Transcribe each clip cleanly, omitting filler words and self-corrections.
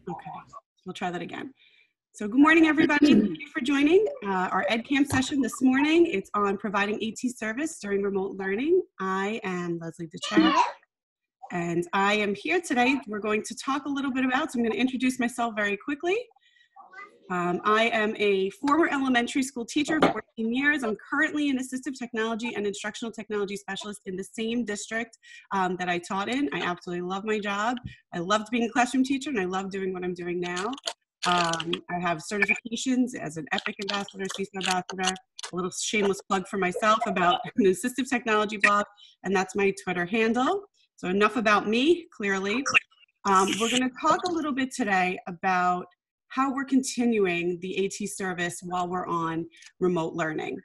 Okay, we'll try that again. So good morning, everybody. Thank you for joining our EdCamp session this morning. It's on providing AT service during remote learning. I am Leslie DiChiara, and I am here today. We're going to talk a little bit about, so I'm going to introduce myself very quickly. I am a former elementary school teacher for 14 years. I'm currently an assistive technology and instructional technology specialist in the same district that I taught in. I absolutely love my job. I loved being a classroom teacher, and I love doing what I'm doing now. I have certifications as an EPIC ambassador, CISA ambassador, a little shameless plug for myself about an assistive technology blog, and that's my Twitter handle. So enough about me, clearly. We're going to talk a little bit today about how we're continuing the AT service while we're on remote learning.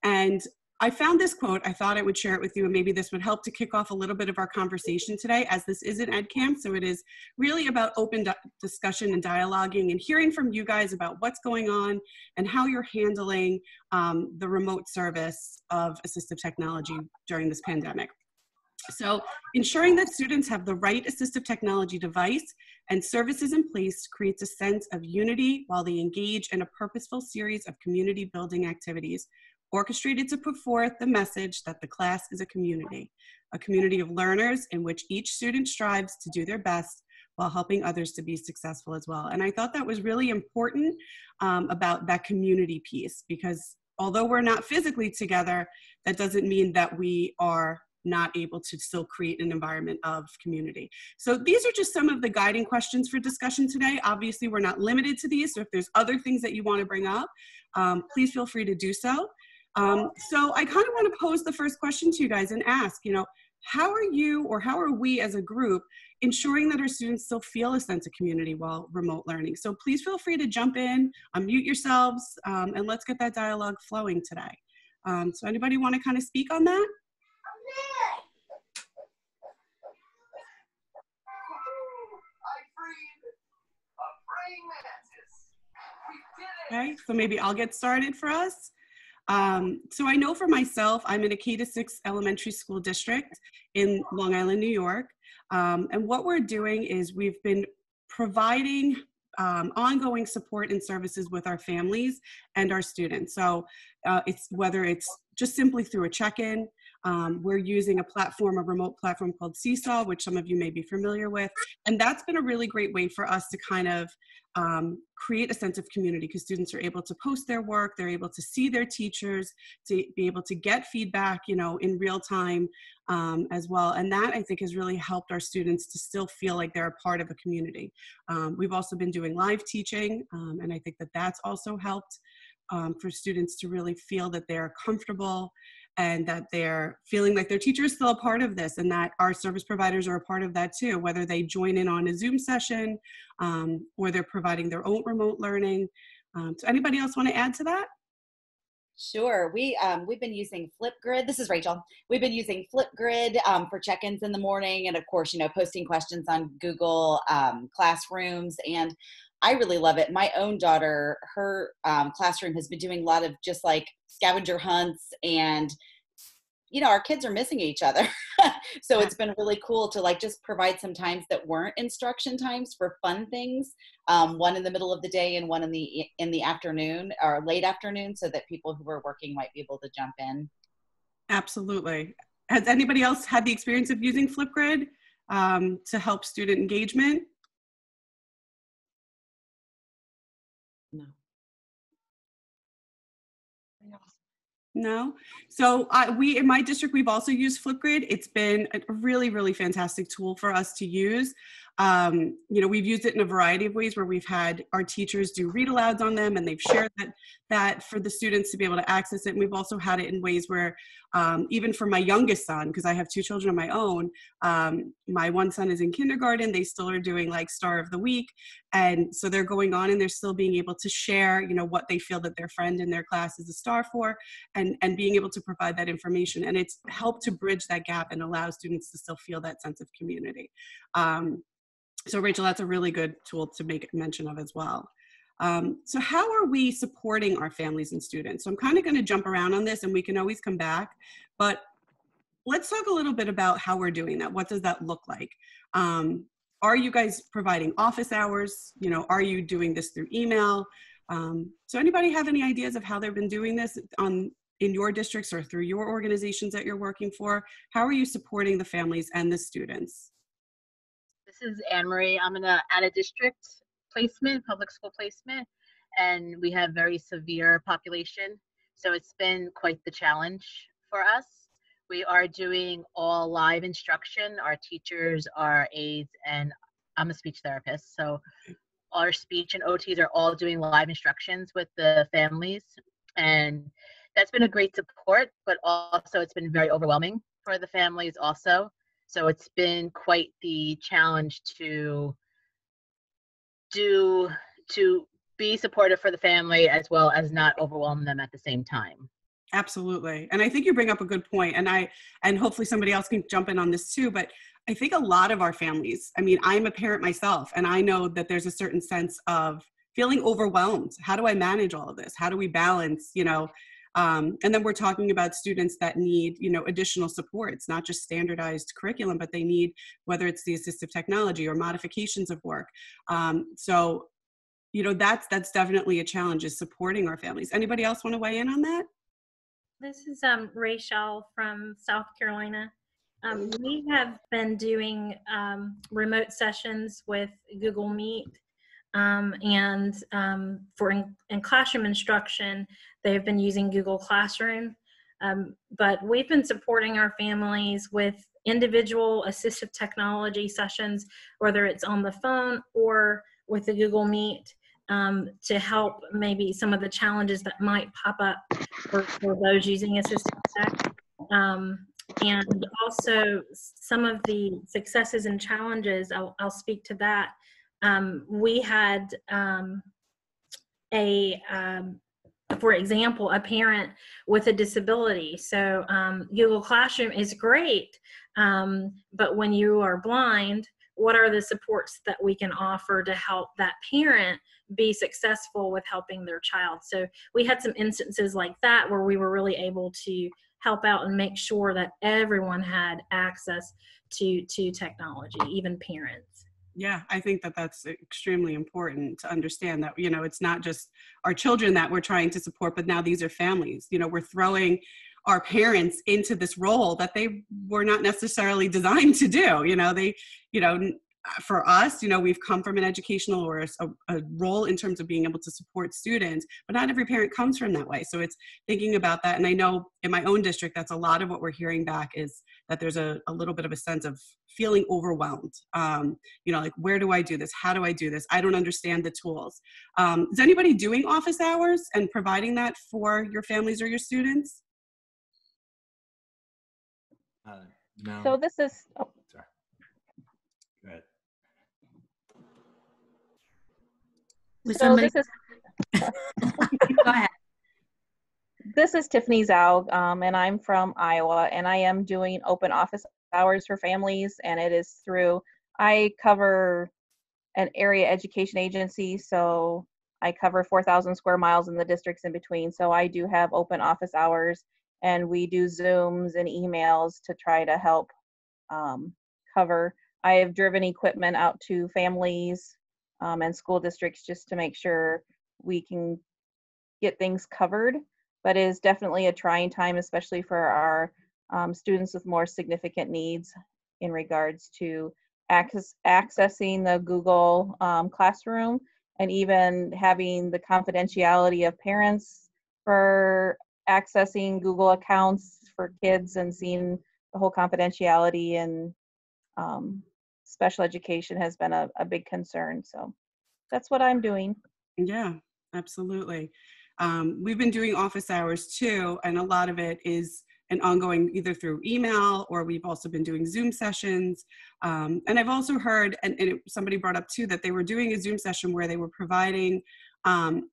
And I found this quote. I thought I would share it with you, and maybe this would help to kick off a little bit of our conversation today, as this is an EdCamp, so it is really about open discussion and dialoguing and hearing from you guys about what's going on and how you're handling the remote service of assistive technology during this pandemic. So ensuring that students have the right assistive technology device and services in place creates a sense of unity while they engage in a purposeful series of community building activities orchestrated to put forth the message that the class is a community of learners in which each student strives to do their best while helping others to be successful as well. And I thought that was really important about that community piece, because although we're not physically together, that doesn't mean that we are not able to still create an environment of community. So these are just some of the guiding questions for discussion today. Obviously, we're not limited to these, so if there's other things that you want to bring up, please feel free to do so. So I kind of want to pose the first question to you guys and ask, how are you, or how are we as a group ensuring that our students still feel a sense of community while remote learning? So please feel free to jump in, unmute yourselves, and let's get that dialogue flowing today. So anybody want to kind of speak on that? Okay, so maybe I'll get started for us. So I know for myself, I'm in a K-6 elementary school district in Long Island, New York. And what we're doing is we've been providing ongoing support and services with our families and our students. So whether it's just simply through a check-in, we're using a remote platform called Seesaw, which some of you may be familiar with. And that's been a really great way for us to kind of create a sense of community, because students are able to post their work, they're able to see their teachers, to be able to get feedback, in real time as well. And that, I think, has really helped our students to still feel like they're a part of a community. We've also been doing live teaching, and I think that that's also helped for students to really feel that they're comfortable and that they're feeling like their teacher is still a part of this, and that our service providers are a part of that too, whether they join in on a Zoom session or they're providing their own remote learning. So anybody else want to add to that? Sure. We've been using Flipgrid. This is Rachel. We've been using Flipgrid for check-ins in the morning, and of course, posting questions on Google Classrooms, and I really love it. My own daughter, her classroom has been doing a lot of just like scavenger hunts, and our kids are missing each other. So it's been really cool to like just provide some times that weren't instruction times for fun things, one in the middle of the day and one in the afternoon or late afternoon, so that people who are working might be able to jump in. Absolutely. Has anybody else had the experience of using Flipgrid to help student engagement? No. So we, in my district, we've also used Flipgrid. It's been a really, really fantastic tool for us to use. We've used it in a variety of ways, where we've had our teachers do read alouds on them, and they've shared that for the students to be able to access it. And we've also had it in ways where, even for my youngest son, because I have two children of my own, my one son is in kindergarten, they still are doing like Star of the Week. And so they're going on and they're still being able to share, what they feel that their friend in their class is a star for, and being able to provide that information. And it's helped to bridge that gap and allow students to still feel that sense of community. So Rachel, that's a really good tool to make mention of as well. So how are we supporting our families and students? So I'm kind of going to jump around on this, and we can always come back, but let's talk a little bit about how we're doing that. What does that look like? are you guys providing office hours? You know, are you doing this through email? So anybody have any ideas of how they've been doing this in your districts or through your organizations that you're working for? How are you supporting the families and the students? This is Anne Marie. I'm in a out of district placement, public school placement, and we have very severe population. So it's been quite the challenge for us. We are doing all live instruction. Our teachers, our aides, and I'm a speech therapist. So our speech and OTs are all doing live instructions with the families. And that's been a great support, but also it's been very overwhelming for the families also. So it's been quite the challenge to be supportive for the family as well as not overwhelm them at the same time. Absolutely. And I think you bring up a good point, and hopefully somebody else can jump in on this too, but I think a lot of our families, I mean, I'm a parent myself, and I know that there's a certain sense of feeling overwhelmed. How do I manage all of this? How do we balance, you know, and then we're talking about students that need, you know, additional supports, not just standardized curriculum, but they need, whether it's the assistive technology or modifications of work. So, you know, that's definitely a challenge, is supporting our families. Anybody else want to weigh in on that? This is Rachel from South Carolina. We have been doing remote sessions with Google Meet, and for in classroom instruction, they've been using Google Classroom. But we've been supporting our families with individual assistive technology sessions, whether it's on the phone or with the Google Meet, to help maybe some of the challenges that might pop up for those using assistive tech. And also some of the successes and challenges, I'll speak to that. We had for example, a parent with a disability. So Google Classroom is great, but when you are blind, what are the supports that we can offer to help that parent be successful with helping their child? So we had some instances like that where we were really able to help out and make sure that everyone had access to technology, even parents. Yeah, I think that that's extremely important to understand that, you know, it's not just our children that we're trying to support, but now these are families. You know, we're throwing our parents into this role that they were not necessarily designed to do. You know, for us, you know, we've come from an educational or a role in terms of being able to support students, but not every parent comes from that way. So it's thinking about that. And I know in my own district, that's a lot of what we're hearing back, is that there's a little bit of a sense of feeling overwhelmed. You know, like, where do I do this? How do I do this? I don't understand the tools. Is anybody doing office hours and providing that for your families or your students? No. So this is, oh, Sorry. Go ahead. so this is, Go ahead. this is Tiffany Zaug, and I'm from Iowa, and I am doing open office hours for families, and it is through, I cover an area education agency, so I cover 4,000 square miles in the districts in between, so I do have open office hours, and we do Zooms and emails to try to help cover. I have driven equipment out to families and school districts just to make sure we can get things covered, but it is definitely a trying time, especially for our students with more significant needs in regards to accessing the Google Classroom, and even having the confidentiality of parents for accessing Google accounts for kids, and seeing the whole confidentiality and special education has been a big concern. So that's what I'm doing. Yeah, absolutely. We've been doing office hours too, and a lot of it is an ongoing, either through email, or we've also been doing Zoom sessions. And I've also heard, and somebody brought up too, that they were doing a Zoom session where they were providing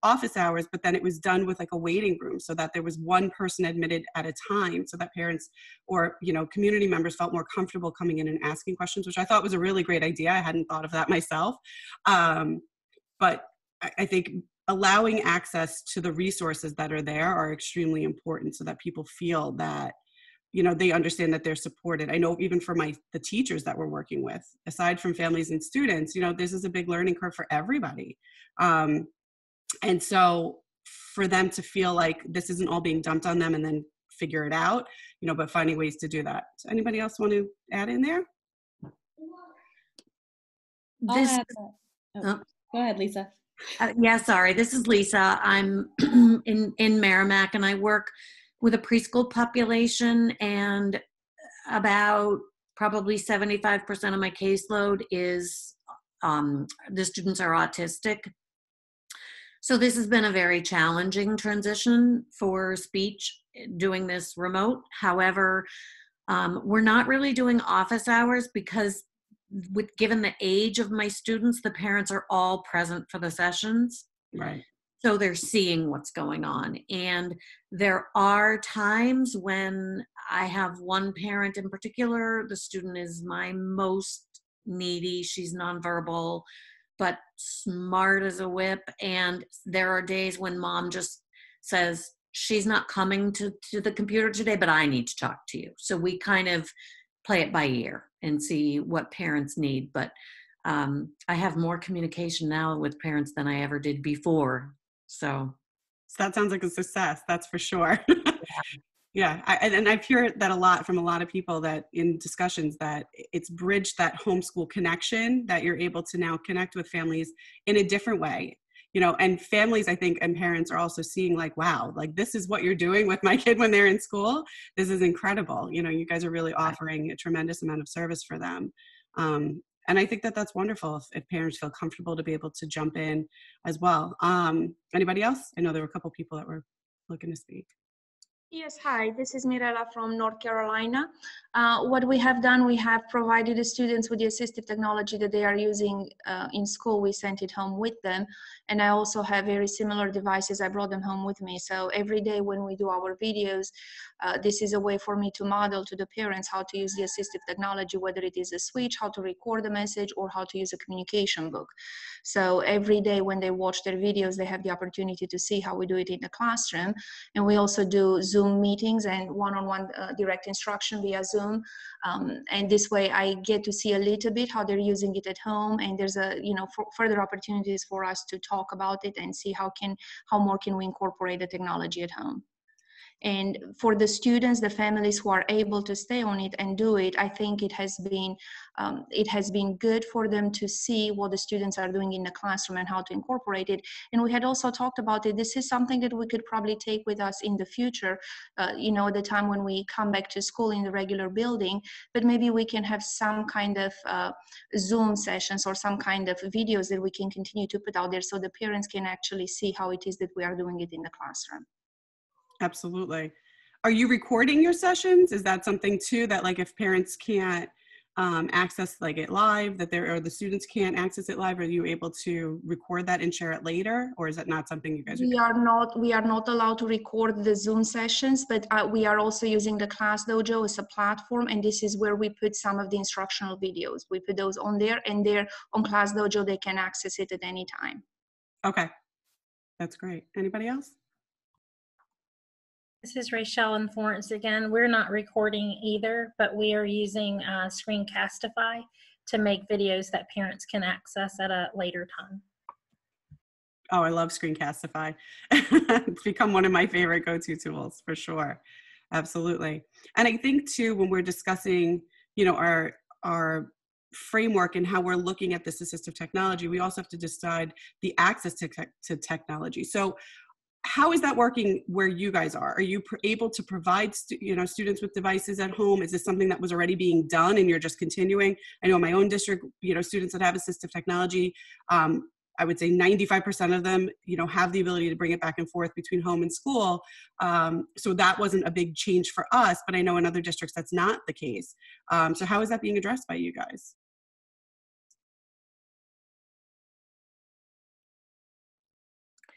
office hours, but then it was done with like a waiting room, so that there was one person admitted at a time, so that parents or, you know, community members felt more comfortable coming in and asking questions, which I thought was a really great idea. I hadn't thought of that myself. But I think allowing access to the resources that are there are extremely important, so that people feel that, they understand that they're supported. I know even for the teachers that we're working with, aside from families and students, this is a big learning curve for everybody. And so for them to feel like this isn't all being dumped on them and then figure it out, but finding ways to do that. So anybody else want to add in there? Go ahead, Lisa. Yeah, sorry. This is Lisa. I'm in Merrimack, and I work with a preschool population, and about probably 75% of my caseload is the students are autistic. So this has been a very challenging transition for speech, doing this remote. However, we're not really doing office hours because given the age of my students, the parents are all present for the sessions. Right. So they're seeing what's going on. And there are times when I have one parent in particular, the student is my most needy. She's nonverbal, but smart as a whip. And there are days when mom just says, she's not coming to the computer today, but I need to talk to you. So we kind of play it by ear and see what parents need. But I have more communication now with parents than I ever did before. So that sounds like a success, that's for sure. Yeah, and I've heard that a lot from a lot of people that in discussions that it's bridged that homeschool connection, that you're able to now connect with families in a different way. And families, I think, and parents are also seeing like, wow, like this is what you're doing with my kid when they're in school. This is incredible. You guys are really offering a tremendous amount of service for them. And I think that that's wonderful if parents feel comfortable to be able to jump in as well. Anybody else? I know there were a couple people that were looking to speak. Yes, hi, this is Mirella from North Carolina. What we have done, we have provided the students with the assistive technology that they are using in school. We sent it home with them. And I also have very similar devices. I brought them home with me. So every day when we do our videos, this is a way for me to model to the parents how to use the assistive technology, whether it is a switch, how to record a message, or how to use a communication book. So every day when they watch their videos, they have the opportunity to see how we do it in the classroom. And we also do Zoom meetings and one-on-one direct instruction via Zoom. And this way I get to see a little bit how they're using it at home. And there's further opportunities for us to talk about it and see how more can we incorporate the technology at home. And for the students, the families who are able to stay on it and do it, I think it has been good for them to see what the students are doing in the classroom and how to incorporate it. And we had also talked about it. This is something that we could probably take with us in the future, the time when we come back to school in the regular building, but maybe we can have some kind of Zoom sessions or some kind of videos that we can continue to put out there so the parents can actually see how it is that we are doing it in the classroom. Absolutely. Are you recording your sessions? Is that something too that like if parents can't access like it live, or the students can't access it live, are you able to record that and share it later? Or is that not something you guys are doing? We are not allowed to record the Zoom sessions, but we are also using the Class Dojo as a platform, and this is where we put some of the instructional videos. We put those on there, and there on Class Dojo they can access it at any time. Okay, that's great. Anybody else? This is Rachel and Florence again. We're not recording either, but we are using Screencastify to make videos that parents can access at a later time. Oh, I love Screencastify. It's become one of my favorite go-to tools for sure. Absolutely. And I think too, when we're discussing, our framework and how we're looking at this assistive technology, we also have to decide the access to technology. So how is that working where you guys are? Are you able to provide students with devices at home? Is this something that was already being done and you're just continuing? I know in my own district, students that have assistive technology, I would say 95% of them, have the ability to bring it back and forth between home and school. So that wasn't a big change for us, but I know in other districts that's not the case. So how is that being addressed by you guys?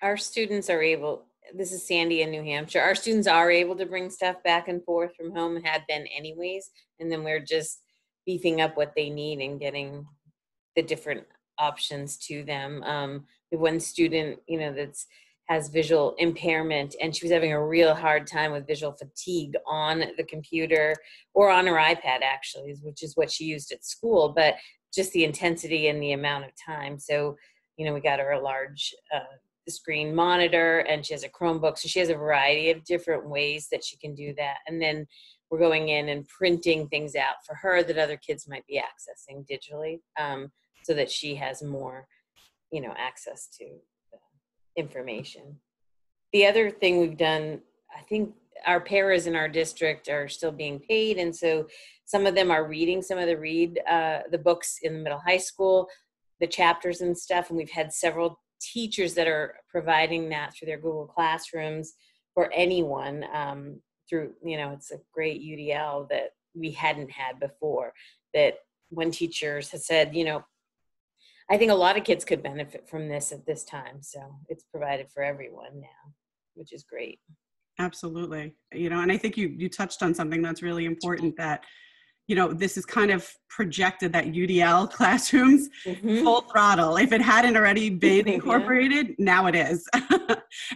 Our students are able, this is Sandy in New Hampshire, our students are able to bring stuff back and forth from home, had been anyways, and then we're just beefing up what they need and getting the different options to them. The one student, that's has visual impairment, and she was having a real hard time with visual fatigue on the computer or on her iPad, actually, which is what she used at school, but just the intensity and the amount of time. So, you know, we got her a large screen monitor, and she has a Chromebook. So she has a variety of different ways that she can do that. And then we're going in and printing things out for her that other kids might be accessing digitally, so that she has more, you know, access to information. The other thing we've done, I think our paras in our district are still being paid, and so some of them are reading some of the books in the middle high school, the chapters and stuff, and we've had several teachers that are providing that through their Google Classrooms for anyone, through, you know, it's a great UDL that we hadn't had before, that when teachers had said, you know, I think a lot of kids could benefit from this at this time. So it's provided for everyone now, which is great. Absolutely. You know, and I think you touched on something that's really important, that, you know, this is kind of projected that UDL classrooms full throttle. If it hadn't already been incorporated, now it is.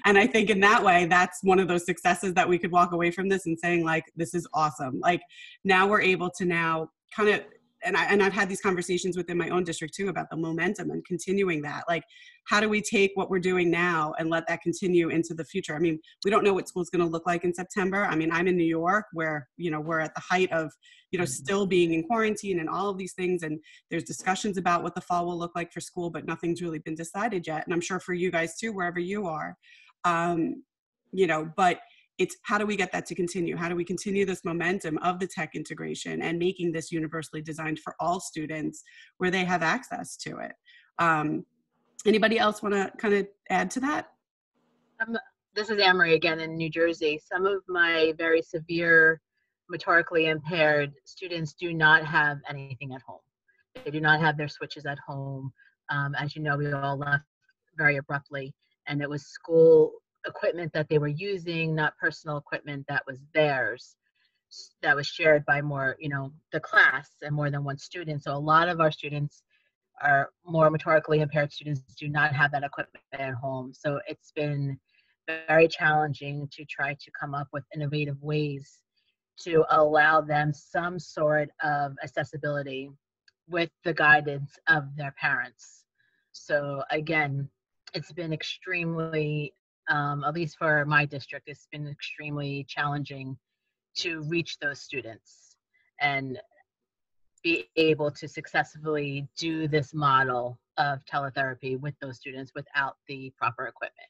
And I think in that way, that's one of those successes that we could walk away from this and saying, like, this is awesome. Like, now we're able to now kind of, and I've had these conversations within my own district too about the momentum and continuing that. Like, how do we take what we're doing now and let that continue into the future? I mean, we don't know what school's going to look like in September. I mean, I'm in New York, where, you know, we're at the height of, you know, still being in quarantine and all of these things. And there's discussions about what the fall will look like for school, but nothing's really been decided yet. And I'm sure for you guys too, wherever you are, you know, but it's how do we get that to continue? How do we continue this momentum of the tech integration and making this universally designed for all students where they have access to it? Anybody else want to kind of add to that? This is Anne-Marie again in New Jersey. Some of my very severe motorically impaired students do not have anything at home. They do not have their switches at home. As you know, we all left very abruptly, and it was school equipment that they were using, not personal equipment that was theirs, that was shared by more, you know, the class and more than one student. So a lot of our students are more motorically impaired students do not have that equipment at home. So it's been very challenging to try to come up with innovative ways to allow them some sort of accessibility with the guidance of their parents. So again, it's been extremely, at least for my district, it's been extremely challenging to reach those students and be able to successfully do this model of teletherapy with those students without the proper equipment.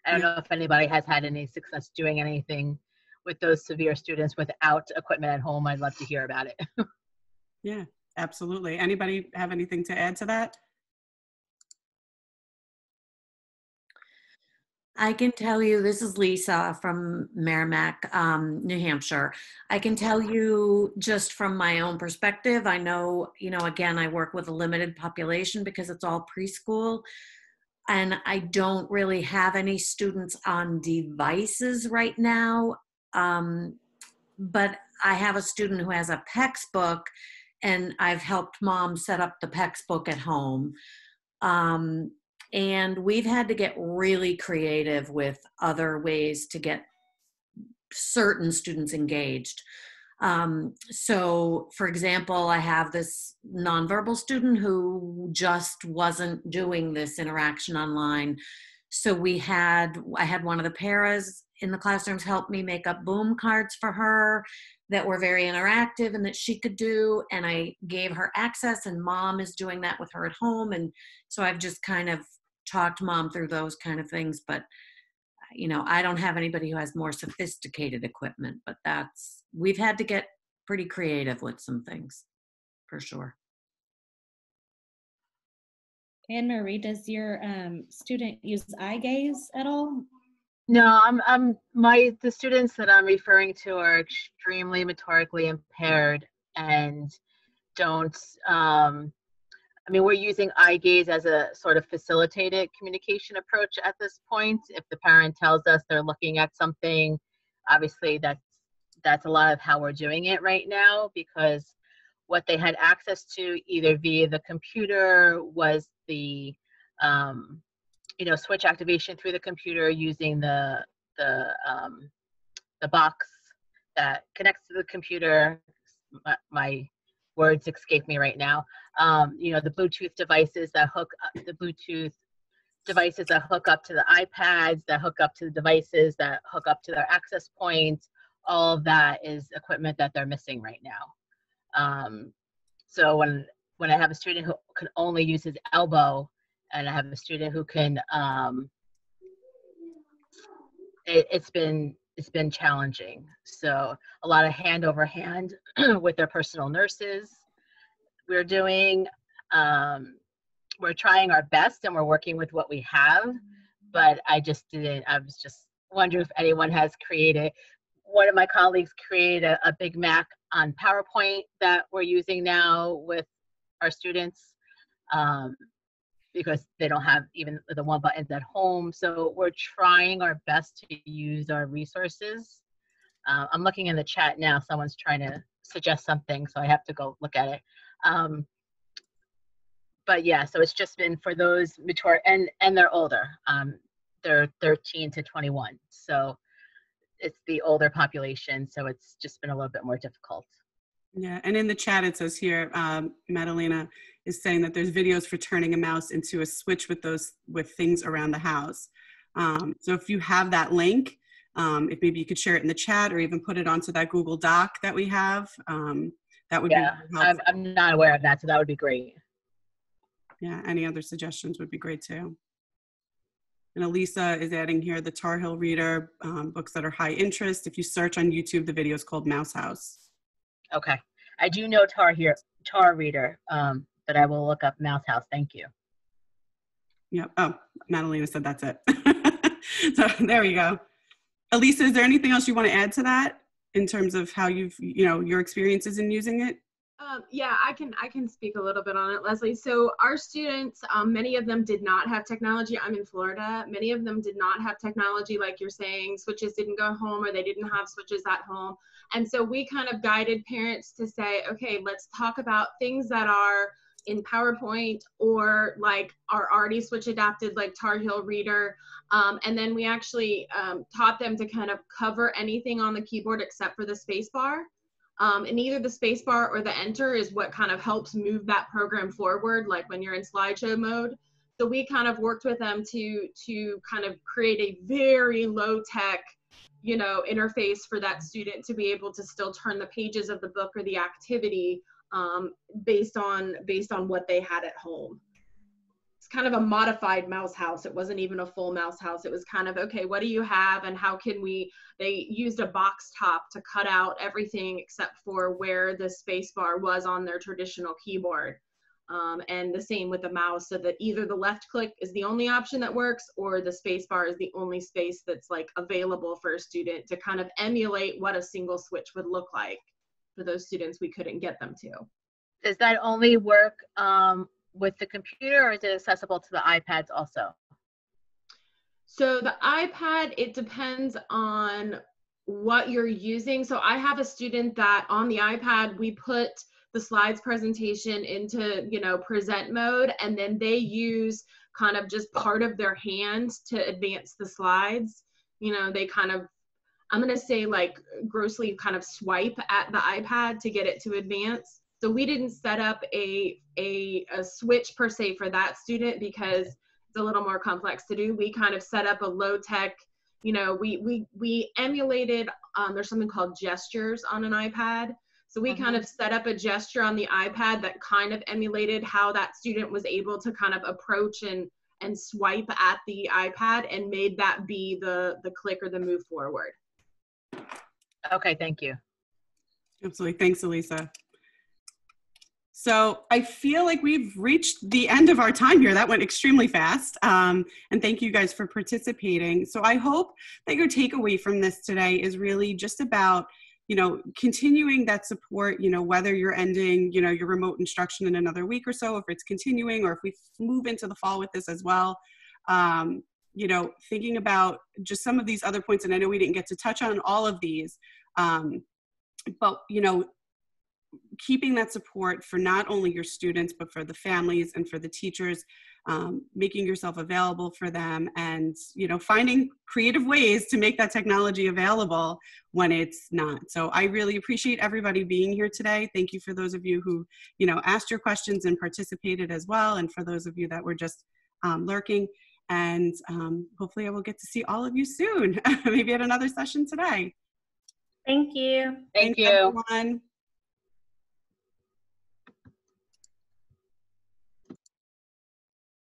I don't know if anybody has had any success doing anything with those severe students without equipment at home. I'd love to hear about it. Yeah, absolutely. Anybody have anything to add to that? I can tell you, this is Lisa from Merrimack, New Hampshire. I can tell you just from my own perspective, I know, you know, again, I work with a limited population because it's all preschool, and I don't really have any students on devices right now. But I have a student who has a PEX book, and I've helped mom set up the PEX book at home. And we've had to get really creative with other ways to get certain students engaged. So, for example, I have this nonverbal student who just wasn't doing this interaction online. So I had one of the paras in the classrooms help me make up boom cards for her that were very interactive and that she could do. And I gave her access, and mom is doing that with her at home. And so I've just kind of talked mom through those kind of things. But, you know, I don't have anybody who has more sophisticated equipment, but we've had to get pretty creative with some things for sure. Anne-Marie, does your student use eye gaze at all? No, the students that I'm referring to are extremely motorically impaired and don't, I mean, we're using eye gaze as a sort of facilitated communication approach at this point. If the parent tells us they're looking at something, obviously that's a lot of how we're doing it right now, because what they had access to either via the computer was the switch activation through the computer using the box that connects to the computer. My words escape me right now. The Bluetooth devices that hook up to the iPads, that hook up to the devices, that hook up to their access points. All of that is equipment that they're missing right now. So when I have a student who can only use his elbow, and I have a student who can, it's been challenging. So a lot of hand over hand with their personal nurses. We're doing, we're trying our best and we're working with what we have, but I was just wondering if anyone has created. One of my colleagues created a Big Mac on PowerPoint that we're using now with our students, because they don't have even the one buttons at home. So we're trying our best to use our resources. I'm looking in the chat now, someone's trying to suggest something, so I have to go look at it. But yeah, so it's just been for those mature, and they're older. They're 13 to 21. So it's the older population, so it's just been a little bit more difficult. Yeah, and in the chat it says here, Madalena is saying that there's videos for turning a mouse into a switch with things around the house. So if you have that link, if maybe you could share it in the chat or even put it onto that Google Doc that we have, that would be really helpful. I'm not aware of that, so that would be great. Yeah, any other suggestions would be great too. And Elisa is adding here the Tar Heel Reader, books that are high interest. If you search on YouTube, the video is called Mouse House. Okay, I do know Tar Reader, but I will look up Mouse House. Thank you. Yep. Oh, Madalena said that's it. So there we go. Elisa, is there anything else you want to add to that in terms of how your experiences in using it? Yeah, I can speak a little bit on it, Leslie. So our students, many of them did not have technology. I'm in Florida. Many of them did not have technology, like you're saying. Switches didn't go home, or they didn't have switches at home. And so we kind of guided parents to say, okay, let's talk about things that are in PowerPoint or like are already switch adapted, like Tar Heel Reader. And then we actually taught them to kind of cover anything on the keyboard except for the space bar. And either the space bar or the enter is what kind of helps move that program forward, like when you're in slideshow mode. So we kind of worked with them to kind of create a very low tech, interface for that student to be able to still turn the pages of the book or the activity based on what they had at home. It's kind of a modified Mouse House. It wasn't even a full Mouse House. It was kind of, okay, what do you have and how can they used a box top to cut out everything except for where the space bar was on their traditional keyboard. And the same with the mouse, so that either the left click is the only option that works or the space bar is the only space that's like available for a student to kind of emulate what a single switch would look like for those students we couldn't get them to. Does that only work with the computer, or is it accessible to the iPads also? So the iPad, it depends on what you're using. So I have a student that on the iPad, we put the slides presentation into, present mode, and then they use kind of just part of their hand to advance the slides. They kind of, I'm going to say like grossly kind of swipe at the iPad to get it to advance. So we didn't set up a switch per se for that student because it's a little more complex to do. We kind of set up a low tech, we emulated, there's something called gestures on an iPad. So we kind of set up a gesture on the iPad that kind of emulated how that student was able to kind of approach and swipe at the iPad and made that be the click or the move forward. Okay, thank you. Absolutely. Thanks, Elisa. So I feel like we've reached the end of our time here. That went extremely fast. And thank you guys for participating. So I hope that your takeaway from this today is really just about, continuing that support, whether you're ending, your remote instruction in another week or so, if it's continuing, or if we move into the fall with this as well, thinking about just some of these other points. And I know we didn't get to touch on all of these, but, keeping that support for not only your students, but for the families and for the teachers making yourself available for them, and finding creative ways to make that technology available when it's not. So I really appreciate everybody being here today. Thank you for those of you who asked your questions and participated as well, and for those of you that were just lurking. And hopefully I will get to see all of you soon, maybe at another session today. Thank you. Thank you. Thanks, everyone.